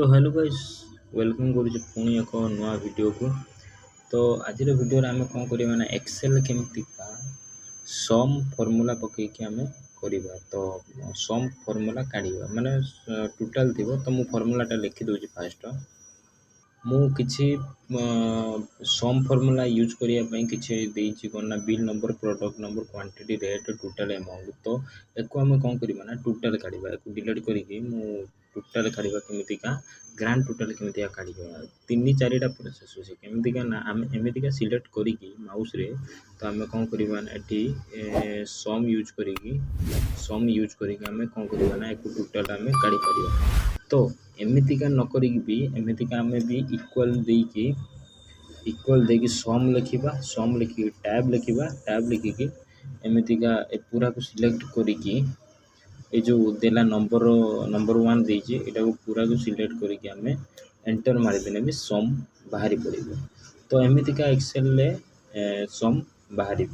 तो hello guys, welcome करुचे पुणी एक नुआ वीडियो को। तो आज वीडियो आम कौन करवा ना एक्सेल केमती सम फॉर्मूला पकईकि आम करवा। तो सम फॉर्मूला काढ़ा माने टोटाल थी। तो मु फॉर्मूलाटा लिखि दूची फास्ट। मु किछि सम फॉर्मूला यूज करिया पई किछि देइछि कोन ना bill number, product number, quantity, rate, total amount. तो एको हम कोन करिबा ना टोटल काढिबा। एको डिलीट करिकि मु टोटल काढिबा केमिति का ग्रांड टोटल केमिति का काढिबा। तीन चारिटा प्रोसेस होछि केमिति का ना हम एमिति का सिलेक्ट करिकि माउस रे। तो हम कोन करिबा ना एठी सम यूज करिकि हम कोन करिबा ना एको टोटल हम काढि परिबा। तो एमितिका नकरिक भी एमितिका आम भी इक्वल देकी सम लिखा, सम लिखिकी टैब लिखा, टैब लिखिकी एमितिका पूरा को सिलेक्ट करिकी ये जो देला नंबर वन देइछि एटा को पूरा को सिलेक्ट करिकी आम एंटर मारिदेने भी सम बाहरी पड़िबो। तो एमितिका एक्सेल ले सम बाहरी।